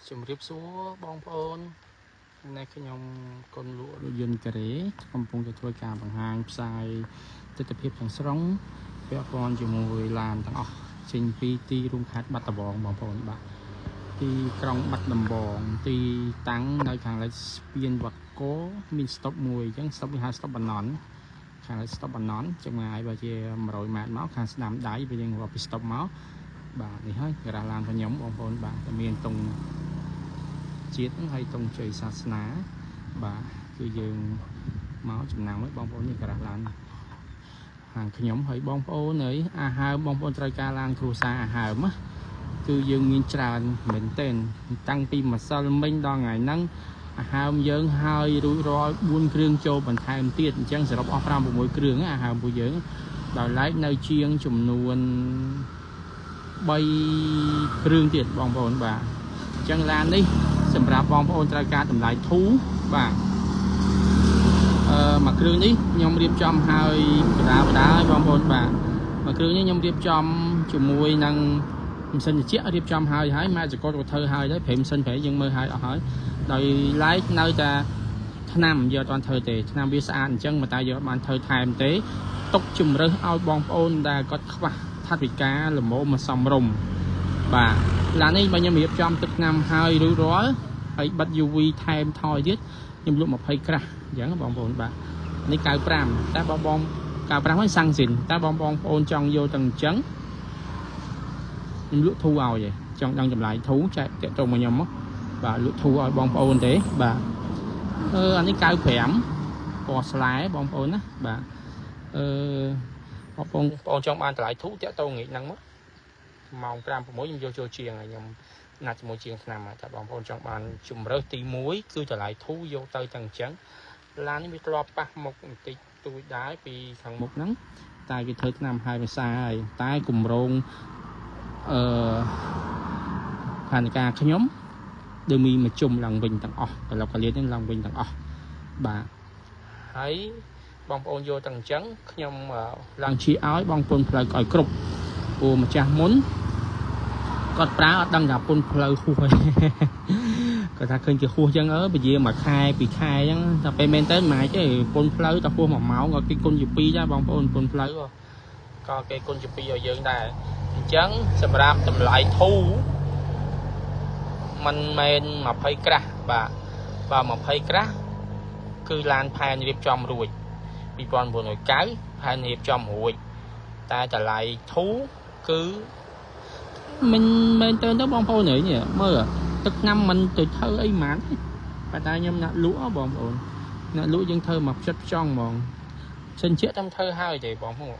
ជំរាបសួរបងប្អូននៅខ្ញុំកូនលក់រថយន្តការ៉េកំពុងតែធ្វើការបង្ហាញផ្សាយទស្សនវិជ្ជាខាងស្រុងពាក់ព័ន្ធជាមួយឡានទាំងអស់ចេញពីទីរួមខេត្តបាត់ដំបងបងប្អូនបាទទីក្រុងបាត់ដំបងទីតាំងនៅខាងលិចស្ពានវត្តកោមានស្តុបមួយអញ្ចឹងស្តុបនេះហៅស្តុបបណ្ណន់ខាងលិចស្តុបបណ្ណន់ចម្ងាយបើជា100ម៉ែត្រមកខាងស្ដាំដៃវាយើងរាប់ពីស្តុបមកបាទនេះហើយការ៉ាឡានរបស់ខ្ញុំបងប្អូនបាទតែមានតុងជាតិហើយតុងជ័យសាសនាបាទគឺយើងមកចំណាំឲ្យបងប្អូននេះការ៉ាឡានខាងខ្ញុំហើយបងប្អូនអើយអាហើមបងប្អូនត្រូវការឡានគ្រួសារអាហើមគឺយើងមានច្រើនមែនទែនតាំងពីម្សិលមិញដល់ថ្ងៃហ្នឹងអាហើមយើងហើយរួចរាល់4គ្រឿងចូលបន្ថែមទៀតអញ្ចឹងសរុបអស់5 6គ្រឿងអាហើមពួកយើងដោយឡែកនៅជាងចំនួន3គ្រឿងទៀតបងប្អូនបាទអញ្ចឹងឡាននេះសម្រាប់បងប្អូនត្រូវការតម្លៃធូរបាទមួយគ្រឿងនេះខ្ញុំរៀបចំហើយបដាឲ្យបងប្អូនបាទមួយគ្រឿងនេះខ្ញុំរៀបចំជាមួយនឹងម៉ាស៊ីនត្រជាក់រៀបចំហើយម៉ែចកតក៏ធ្វើហើយដែរព្រេមសិនព្រៃយើងមើលហើយអស់ហើយដោយឡែកនៅតែឆ្នាំយកអត់ធ្វើទេឆ្នាំវាស្អាតអញ្ចឹងតែយកបានធ្វើថែមទេទុកជំរើសឲ្យបងប្អូនដែលគាត់ខ្វះថវិកាល្មមមកសំរុំបាទឡាននេះបើខ្ញុំរៀបចំទឹកឆ្នាំហើយរួចរាល់ហើយបិទ UV ថែមថយទៀតខ្ញុំលក់20ក្រាស់អញ្ចឹងបងប្អូនបាទនេះ95តែបង95ហ្នឹងសាំងស៊ីនតែបងប្អូនចង់យកទាំងអញ្ចឹងខ្ញុំលក់ធូរឲ្យចង់ដឹងចម្លើយធូរចែកតាក់ទងមកខ្ញុំមកបាទលក់ធូរឲ្យបងប្អូនទេបាទអានេះ95ពណ៌ស្លែបងប្អូនណាបាទបងប្អូនចង់បានតម្លៃធូរតាក់ទងងាកហ្នឹងមកម៉ោង5 6ខ្ញុំយកចូលជាងហើយខ្ញុំណាត់ជាមួយជាងឆ្នាំតែបងប្អូនចង់បានជំរើសទី1គឺតម្លៃធូរយកទៅទាំងអញ្ចឹងឡាននេះវាធ្លាប់ប៉ះមុខបន្តិចតួចដែរពីខាងមុខហ្នឹងតែវាធ្វើឆ្នាំហើយភាសាហើយតែគម្រោងផែនការខ្ញុំដូចមានមកជុំឡើងវិញទាំងអស់កន្លងកលៀននេះឡើងវិញទាំងអស់បាទហើយបងប្អូនយកទាំងអញ្ចឹងខ្ញុំឡើងជាឲ្យបងប្អូនផ្លូវឲ្យគ្រប់ព្រោះម្ចាស់មុនគាត់ប្រើអត់ដឹងថាពុនផ្លូវហួសហើយគាត់ថាឃើញគេហួសអញ្ចឹងពជាមួយខែ2ខែអញ្ចឹងតែពេលមែនតើមិនអាចទេពុនផ្លូវតែហួស1ម៉ោងឲ្យគេគុណជា2ដែរបងប្អូនពុនផ្លូវក៏គេគុណជា2ឲ្យយើងដែរអញ្ចឹងសម្រាប់តម្លៃធូរมันមែន20ក្រាស់បាទបើ20ក្រាស់គឺឡានផែនរៀបចំរួច2990ផែនរៀបចំរួចតែតម្លៃធូរគឺមិនមែនទៅបងប្អូននេះមើលទឹកឆ្នាំមិនទៅធ្វើអីហ្មងប៉ុន្តែខ្ញុំណាក់លក់បងប្អូនណាក់លក់យើងធ្វើមកផ្ចិតផ្ចង់ហ្មងសិនជាតាមធ្វើហើយទេបងប្អូន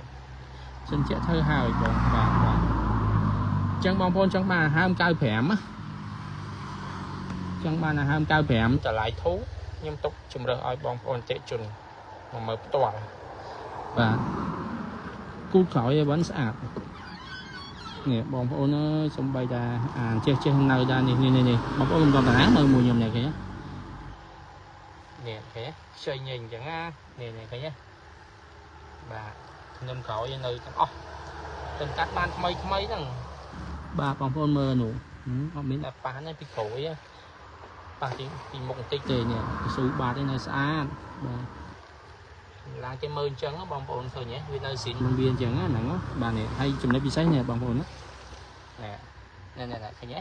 សិនជាធ្វើហើយបងបាទអញ្ចឹងបងប្អូនចង់បានអាហើម95ណាចង់បានអាហើម95តម្លៃធូរខ្ញុំទុកជំរើសឲ្យបងប្អូនតិជនមកមើលផ្ទាល់បាទគូក្រោយឲ្យបានស្អាតនេះបងប្អូនអើយសំបីតាអាចេះនៅដែរនេះបងប្អូនមិនដឹងតាមើលមួយខ្ញុំនេះឃើញនេះឃើញខ្ចីញែងអញ្ចឹងណានេះឃើញបាទខ្ញុំក្រោយនៅទាំងអស់ទាំងកាត់បានថ្មីហ្នឹងបាទបងប្អូនមើលនោះអត់មានតែប៉ះទេពីក្រួយប៉ះពីមុខបន្តិចទេនេះស៊ូបាតឯនៅស្អាតបាទឡើងគេមើលអញ្ចឹងបងប្អូនឃើញវានៅស៊ីនមិនវាអញ្ចឹងហ្នឹងបាទនេះហើយចំណុចពិសេសនេះបងប្អូនណានេះឃើញ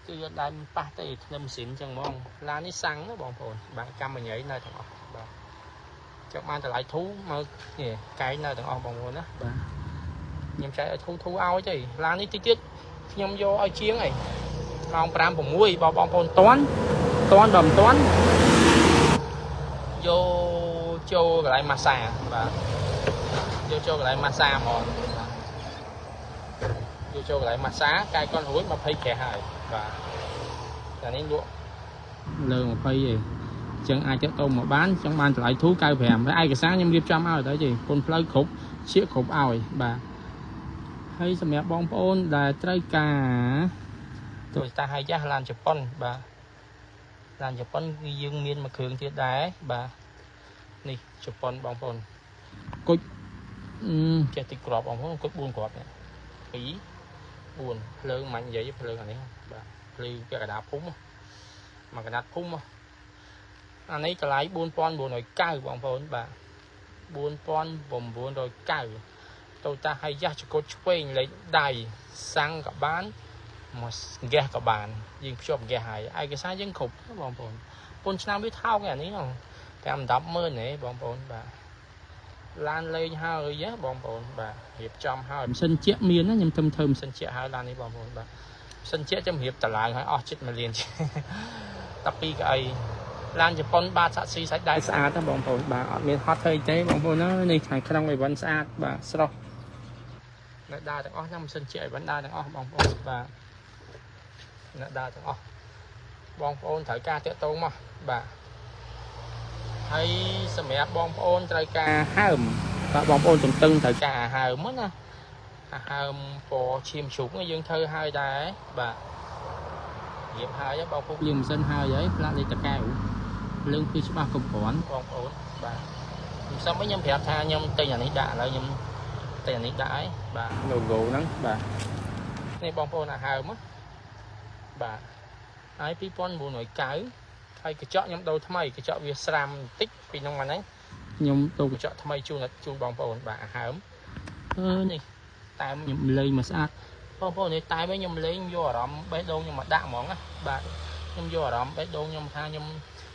គឺអត់ដែលប៉ះទេធ្នឹមស៊ីនអញ្ចឹងហ្មងឡាននេះសាំងណាបងប្អូនបាទកម្មញ៉ៃនៅទាំងអស់បាទចង់បានតម្លៃធូរមកនេះកែងនៅទាំងអស់បងប្អូនណាបាទខ្ញុំចែកឲ្យធូរឲ្យទេឡាននេះតិចទៀតខ្ញុំយកឲ្យជាងឯងម៉ោង5 6បើបងប្អូនតាន់បើមិនតាន់យកចូលកន្លែងម៉ាស្សាបាទយកចូលកន្លែងម៉ាស្សាហ្មងយកចូលកន្លែងម៉ាស្សាកាយគាត់រួច20ក្រាស់ហើយបាទតែនេះលក់លើ20ឯងអញ្ចឹងអាចទៅមកបានចង់បានតម្លៃធូរ95ហើយឯកសារខ្ញុំរៀបចំឲ្យទៅទេពុនផ្លូវគ្រប់ឈៀកគ្រប់ឲ្យបាទហើយសម្រាប់បងប្អូនដែលត្រូវការទូតាហើយចាស់ឡានជប៉ុនបាទឡានជប៉ុនគឺយើងមានមួយគ្រឿងទៀតដែរបាទនេះជប៉ុនបងប្អូនគុជចេះតិចក្របបងប្អូនគុជ4គ្រាប់នេះ2 4ភ្លើងមិននិយាយភ្លើងអានេះបាទ lưu cái đá phúng mà cái đá phúng anh ấy cái lái buôn pon buồn rồi cao bọn vốn bà buôn pon buồn rồi cao tôi ta hay ra cho cô chơi lấy đầy sang cả bán mà ghe cả bàn nhưng chụp ghe hài ai cái sai dân khục bọn vốn buôn nam biết thao cái này không em đập mơ này bọn vốn bà lan lên hơi giá bọn vốn bà hiệp trong hơi sân chẽ miên á nhưng thơm thơm sân chẽ hơi lan đi bọn vốn bà sân chẽ trong hiệp trả lại hỏi chết mà liền tập đi cái lan cho con ba sát xí sạch đại xa đó bọn vốn bà ở miền hot hơi thế bọn vốn nó này thành khăn người vẫn xa bà sao nó đaទាំងអស់ខ្ញុំសិនជាឲ្យបណ្ដាទាំងអស់បងប្អូនបាទអ្នកដើរទាំងអស់បងប្អូនត្រូវការតាក់ទងមកបាទហើយសម្រាប់បងប្អូនត្រូវការហើមបាទបងប្អូនជំទិញត្រូវការហើមណាហើមពណ៌ឈាមជ្រូកយើងធ្វើហើយដែរបាទរៀបហើយបងប្អូនយើងមិនសិនហើយផ្លាកលេខតកែវលើងពីច្បាស់គ្រប់គ្រាន់បងប្អូនបាទខ្ញុំសុំឲ្យខ្ញុំប្រាប់ថាខ្ញុំទិញអានេះដាក់ឥឡូវខ្ញុំតែនេះដាក់ហើយបាទ logo ហ្នឹងបាទនេះបងប្អូនអាហើមបាទហើយ2990ហើយកញ្ចក់ខ្ញុំដូរថ្មីកញ្ចក់វាស្រាមបន្តិចពីក្នុងហ្នឹងខ្ញុំដូរកញ្ចក់ថ្មីជូនបងប្អូនបាទអាហើមនេះតែខ្ញុំលេងមកស្អាតបងប្អូននេះតែខ្ញុំលេងយកអារម្មណ៍បេះដូងខ្ញុំមកដាក់ហ្មងណាបាទខ្ញុំយកអារម្មណ៍បេះដូងខ្ញុំថាខ្ញុំ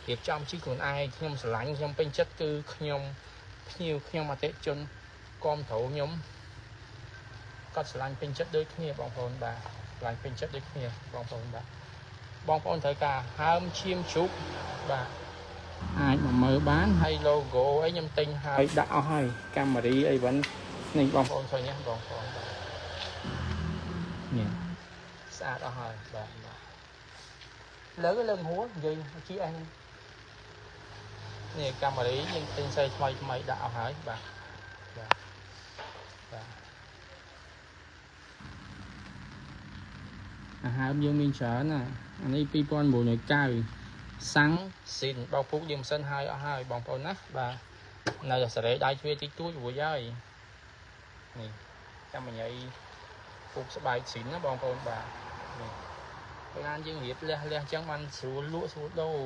រៀបចំជីខ្លួនឯងខ្ញុំស្រឡាញ់ខ្ញុំពេញចិត្តគឺខ្ញុំភ្ញៀវខ្ញុំអតិថិជនគាំទ្រខ្ញុំគាត់ស្រឡាញ់ពេញចិត្តដូចគ្នាបងប្អូនបាទស្រឡាញ់ពេញចិត្តដូចគ្នាបងប្អូនបាទបងប្អូនត្រូវការហើមឈាមជ្រូកបាទអាចមកមើលបានហើយ logo អីខ្ញុំទិញហើយដាក់អស់ហើយកាមេរ៉ាអីវិញនេះបងប្អូនឃើញទេបងប្អូនបាទនេះស្អាតអស់ហើយបាទលើហួរនិយាយជាអញនេះកាមេរ៉ាយើងទិញស្អីថ្មីដាក់អស់ហើយបាទអាហើមយើងមានច្រើនណាអានេះ2990សាំងស៊ីនបោកពុកយើងមិនសិនហើយអស់ហើយបងប្អូនណាបាទនៅតែសេរីដៃទ្វាតិចតួចរួចហើយនេះចាំញ៉ៃពុកស្បែកស៊ីនណាបងប្អូនបាទនេះពេលណាយើងរៀបលះអញ្ចឹងបានស្រួលលក់ស្រួលដូរ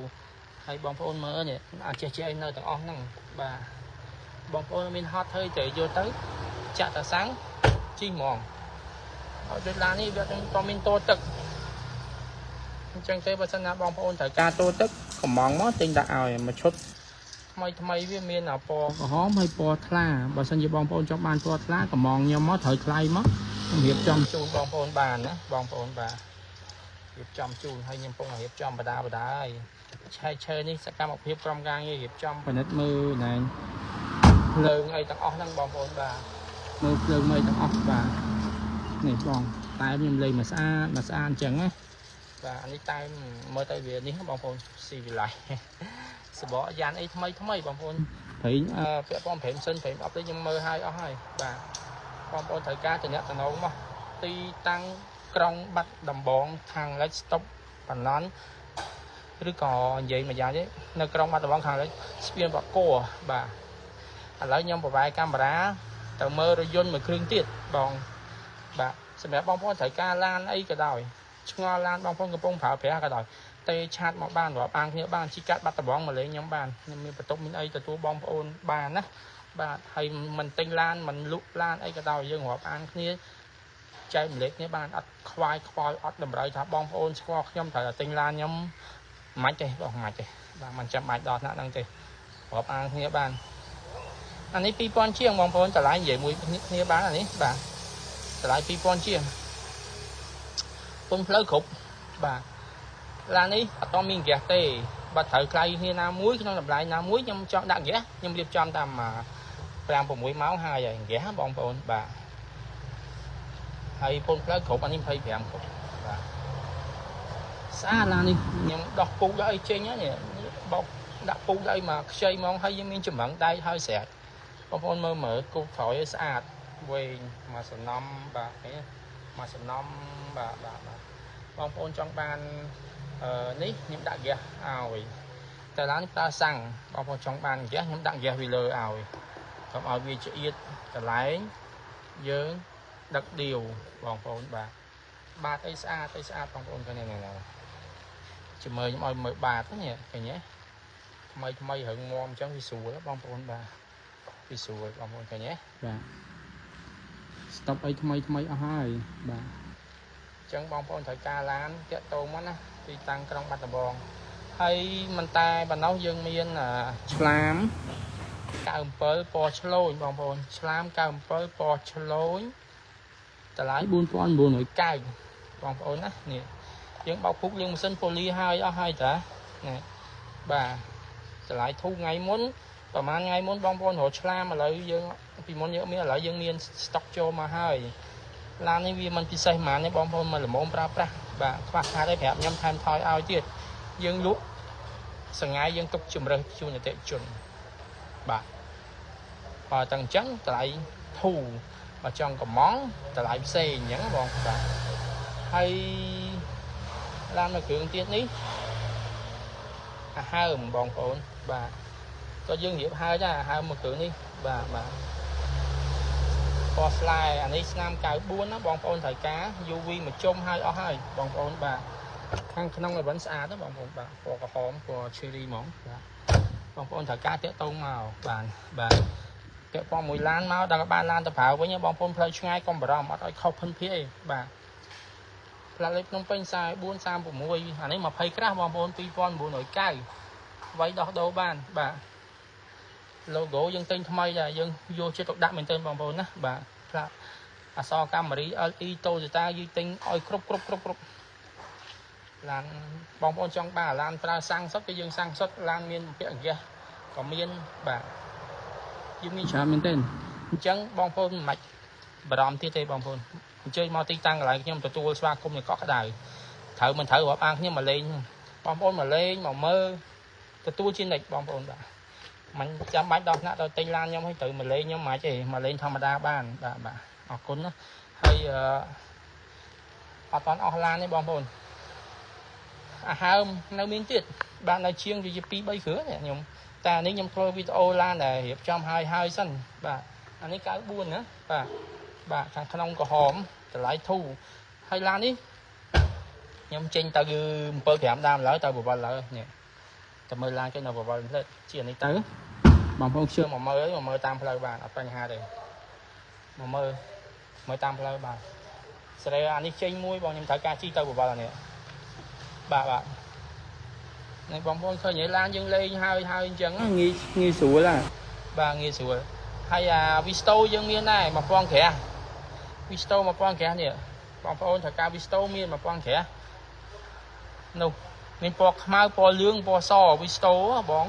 ហើយបងប្អូនមើលនេះអាចចេះអីនៅទាំងអស់ហ្នឹងបាទបងប្អូនមានហត់ហើយតែយកទៅចាក់តាសាំងជីហ្មងដូចឡាននេះវាក៏មានតូទឹកអញ្ចឹងទេបើសិនណាបងប្អូនត្រូវការតូទឹកកំងមកទិញដាក់ឲ្យមួយឈុតថ្មីវាមានពណ៌ក្រហមហើយពណ៌ថ្លាបើសិនជាបងប្អូនចង់បានពណ៌ថ្លាកំងខ្ញុំមកត្រូវថ្លៃមកខ្ញុំរៀបចំជូនបងប្អូនបានណាបងប្អូនបាទរៀបចំជូនហើយខ្ញុំពងរៀបចំបដាហើយឈើនេះសកម្មភាពក្រុមការងាររៀបចំពិនិត្យមើលណែភ្លើងអីទាំងអស់ហ្នឹងបងប្អូនបាទមើលភ្លើងអីទាំងអស់បាទនេះបងតែខ្ញុំលេងមកស្អាតអញ្ចឹងណាបាទអានេះតែមើលទៅវានេះបងប្អូនស៊ីវិល័យសបកយ៉ានអីថ្មីបងប្អូនព្រេងពាក់ព័ន្ធព្រេងសិនព្រេងអប់នេះខ្ញុំមើលឲ្យអស់ហើយបាទបងប្អូនត្រូវការតំណងមកទីតាំងក្រុងបាត់ដំបងខាងលិចស្តុបបណ្ណន់ឬក៏និយាយមួយយ៉ាងទេនៅក្រុងបាត់ដំបងខាងលិចស្ពានបកគោបាទឥឡូវខ្ញុំប្រវាយកាមេរ៉ាទៅមើលរថយន្តមួយគ្រឿងទៀតបងបាទសម្រាប់បងប្អូនត្រូវការឡានអីក៏ដោយឆ្ងល់ឡានបងប្អូនកំពុងប្រើប្រាស់ក៏ដោយទេឆាតមកបានរាប់អានគ្នាបានជីកាត់បាត់ដំបងមកលេងខ្ញុំបានខ្ញុំមានបន្ទប់មានអីទទួលបងប្អូនបានណាបាទហើយមិនទិញឡានមិនលក់ឡានអីក៏ដោយយើងរាប់អានគ្នាចែកម្លែកគ្នាបានអត់ខ្វាយខ្វល់អត់តម្រូវថាបងប្អូនស្គាល់ខ្ញុំត្រូវតែទិញឡានខ្ញុំមិនទេបងមិនទេបាទមិនចាំបាច់ដល់ថ្នាក់ហ្នឹងទេរាប់អានគ្នាបានអានេះ2000ជាងបងប្អូនតម្លៃនិយាយមួយគ្នាបានអានេះបាទតម្លៃ2000ជាងពន្ធផ្លូវគ្រប់បាទឡាននេះអត់មានហ្គាសទេបើត្រូវខ្លៃគ្នាណាមួយក្នុងតម្លៃណាមួយខ្ញុំចង់ដាក់ហ្គាសខ្ញុំរៀបចំតាម5-6ម៉ោងហើយហ្គាសបងប្អូនបាទហើយពន្ធផ្លូវគ្រប់អានេះ25គ្រប់បាទស្អាតឡាននេះខ្ញុំដោះពុកដល់អីចេញហ្នឹងបោកដាក់ពុកដល់អីមកខ្ចីហ្មងហើយយើងមានចម្រឹងដៃហើយស្រេចបងប្អូនមើលគូក្រោយឲ្យស្អាតវែងមកសំណំបាទមកសំណំបាទបងប្អូនចង់បាននេះខ្ញុំដាក់ហ្គាសឲ្យតែឡាននេះប្រើសាំងបងប្អូនចង់បានហ្គាសខ្ញុំដាក់ហ្គាសវាលើឲ្យកុំឲ្យវាឆ្អៀតកន្លែងយើងដឹកដៀវបងប្អូនបាទ បាទអីស្អាតបងប្អូនឃើញនេះជំរឿខ្ញុំឲ្យមើលបាទនេះឃើញទេថ្មីរឿងងំអញ្ចឹងវាស្រួលបងប្អូនបាទវាស្រួលបងប្អូនឃើញទេបាទស្តុបអីថ្មីអស់ហើយបាទអញ្ចឹងបងប្អូនត្រូវការឡានតាក់ទងមកណាទីតាំងក្រុងបាត់ដំបងហើយមិនតែប៉ុណ្ណោះយើងមានឆ្លាម97ពណ៌ឆ្លូញបងប្អូនឆ្លាម97ពណ៌ឆ្លូញតម្លៃ 4990 បងប្អូនណានេះយើងបោកពុកយើងម៉ាស៊ីនពូលីហើយអស់ហើយតានេះបាទតម្លៃធូរថ្ងៃមុនប្រហែលថ្ងៃមុនបងប្អូនរកឆ្លាមឥឡូវយើងពីមុនយើងមានឥឡូវយើងមានស្តុកចូលមកហើយឡាននេះវាមិនពិសេសហ្មងទេបងប្អូនមកល្មមប្រើប្រាស់បាទខ្វះខាតអីប្រាប់ខ្ញុំថែមថយឲ្យទៀតយើងលក់សង្ហែយើងទុកជំរើសជូនអតិថិជនបាទបើតែអញ្ចឹងតម្លៃធូរបើចង់កំងតម្លៃផ្សេងអញ្ចឹងបងបាទហើយឡានមួយគ្រឿងទៀតនេះហើមបងប្អូនបាទក៏យើងរៀបហើយដែរហើមមួយគ្រឿងនេះបាទពណ៌ស្លែអានេះឆ្នាំ94ណាបងប្អូនត្រូវការ UV មកជុំហើយអស់ហើយបងប្អូនបាទខាងក្នុងវិញស្អាតណាបងប្អូនបាទពណ៌ក្រហមពណ៌ cherry ហ្មងបាទបងប្អូនត្រូវការតាក់ទងមកបាទពាក់ព័ន្ធមួយឡានមកដល់បានឡានទៅប្រើវិញបងប្អូនផ្លូវឆ្ងាយកុំបារម្ភអត់ឲ្យខុសភិនភាគអីបាទផ្លាកលេខភ្នំពេញ4436អានេះ20ក្រាស់បងប្អូន2990វាយដោះដូរបានបាទ logo យើងទិញថ្មីដែរយើងយកចិត្តទុកដាក់មែនទែនបងប្អូនណាបាទផ្លាកអក្សរកាមេរី LE Toyota យើងទិញឲ្យគ្រប់ឡានបងប្អូនចង់បានឡានប្រើសាំងសុទ្ធគឺយើងសាំងសុទ្ធឡានមានពាក់អាកាសក៏មានបាទយើងមានច្រើនមែនទែនអញ្ចឹងបងប្អូនមិនបាច់បារម្ភទៀតទេបងប្អូនអញ្ជើញមកទីតាំងកន្លែងខ្ញុំទទួលស្វាគមន៍នៅកក់ក្ដៅត្រូវមិនត្រូវរាប់អានខ្ញុំមកលេងបងប្អូនមកលេងមកមើលទទួលជានិច្ចបងប្អូនបាទមិនចាំបាច់ដល់ថ្នាក់ដល់ទិញឡានខ្ញុំឲ្យត្រូវមកលេងខ្ញុំមិនទេមកលេងធម្មតាបានបាទអរគុណណាហើយអត់តាន់អស់ឡានទេបងប្អូនអាហើមនៅមានទៀតបាននៅជាងវាជា2 3គ្រឿងខ្ញុំតែអានេះខ្ញុំធ្វើវីដេអូឡានដែលរៀបចំហើយសិនបាទអានេះ94ណាបាទខាងក្នុងក្រហមតម្លៃធូរហើយឡាននេះខ្ញុំចេញទៅ75ដើមឡើយទៅបវលឡើយនេះតែមើលឡានគេនៅបវលផ្លេតជានេះទៅបងប្អូនជឿមកមើលតាមផ្លូវបានអត់បញ្ហាទេមកមើលតាមផ្លូវបានស្រីអានេះចេញមួយបងខ្ញុំត្រូវការជីទៅបវលអានេះបាទនេះបងប្អូនឃើញឡានយើងលេងហើយអញ្ចឹងងាយស្រួលបាទងាយស្រួលហើយអា Visto យើងមានដែរ1000ក្រាស់ Visto 1000ក្រាស់នេះបងប្អូនត្រូវការ Visto មាន1000ក្រាស់នោះមានពណ៌ខ្មៅពណ៌លឿងពណ៌ស Visto បង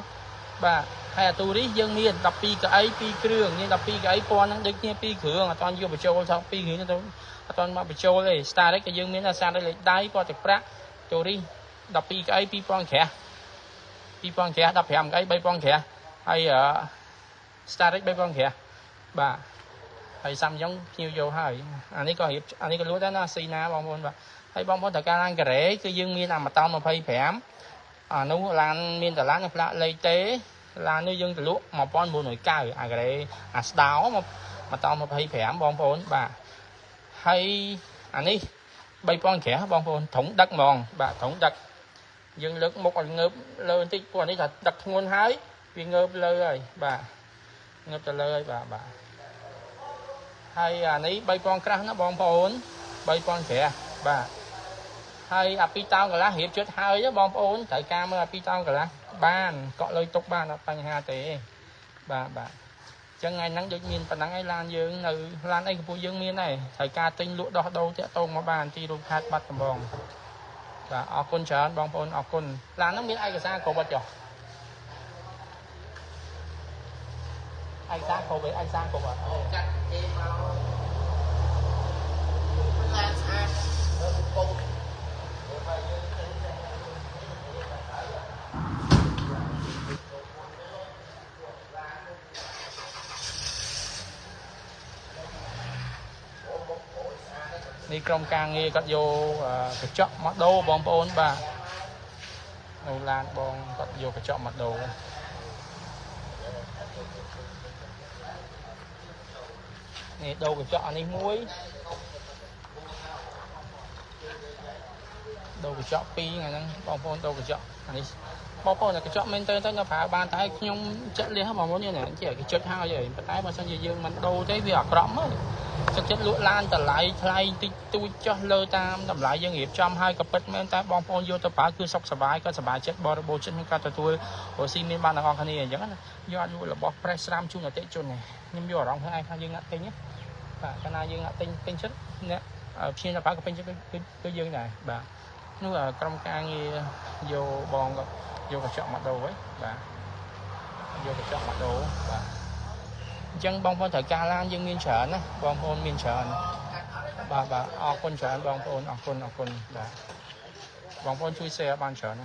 បាទហើយអាទូរីសយើងមាន12កៅអី2គ្រឿងមាន12កៅអីពណ៌ហ្នឹងដូចគ្នា2គ្រឿងអត់តាន់យកបញ្ចូលថា2គ្រឿងទៅអត់តាន់មកបញ្ចូលទេ Starix ក៏យើងមានដែរ Starix លេខដៃពណ៌ទឹកប្រាក់ទូរីស12កៅអី2000ក្រាស់15កៅអី3000ក្រាស់ហើយ Starix 3000ក្រាស់បាទហើយ Samsung ភ្ញៀវយកហើយអានេះក៏លក់ដែរណាស៊ីណាបងប្អូនបាទហើយបងប្អូនត្រូវការឡានការ៉េគឺយើងមានអាម៉ាតោន25អានោះឡានមានតឡានផ្លាកលេខទេឡាននេះយើងទៅលក់1990អាការ៉េអាស្ដោម៉ាតោន25បងប្អូនបាទហើយអានេះ3000ក្រាស់បងប្អូនធុងដឹកហ្មងបាទធុងដឹកយើងលើកមុខឲ្យងើបលើបន្តិចពួកនេះថាដឹកធ្ងន់ហើយវាងើបលើហើយបាទងើបទៅលើហើយបាទហើយអានេះ3000ក្រាស់ណាបងប្អូន3000ក្រាស់បាទហើយអា2តោនកន្លះរៀបជិតហើយបងប្អូនត្រូវការមើលអា2តោនកន្លះបានកក់លុយទុកបានអត់បញ្ហាទេបាទអញ្ចឹងថ្ងៃហ្នឹងដូចមានប៉ុណ្ណឹងឯឡានយើងនៅឡានអីកំពូលយើងមានដែរត្រូវការទិញលក់ដោះដូរតាក់ទងមកបានទីរួមខេត្តបាត់ដំបងបាទអរគុណច្រើនបងប្អូនអរគុណឡានហ្នឹងមានឯកសារគ្រប់អត់ចុះឯកសារគ្រប់អត់ចាត់គេមកឡានស្អាតពុកនេះក្រុមការងារគាត់យកកញ្ចក់មកដូរបងប្អូនបាទនៅឡានបងគាត់យកកញ្ចក់មកដូរនេះដូរកញ្ចក់អានេះមួយ đồ cái chọ pi ngày năng bong phôn đồ cái chọ này bong phôn là cái chọ men tới nó phá bàn tay nhung chất liên mà muốn như này chỉ cái chất hao vậy tay mà sao dương mình đâu thế việc rộng ấy thực chất lụa lan tờ lại thay tôi cho lơ tam tầm lại doanh nghiệp trong hai cặp bích men tay bong phôn vô tập phá cứ sọc sờ bài chết bò bò chân cả tôi hồi xin miền ban là con khani này giống do anh là bò press ram chung là tệ chôn này nhưng vô rộng hơn ai khai dương ngắt tinh nhé và cái này dương ngắt tinh chất nè khi là phá cái tinh chất cái dương này bà nó là trong ca như vô bòn vô cái chọn mặt đồ ấy và vô cái chọn mặt đồ và chân bong phôn thời ca lan dân miên sợ nè bong phôn miên sợ bà con sợ bong phôn và bong phôn chui xe ban sợ nè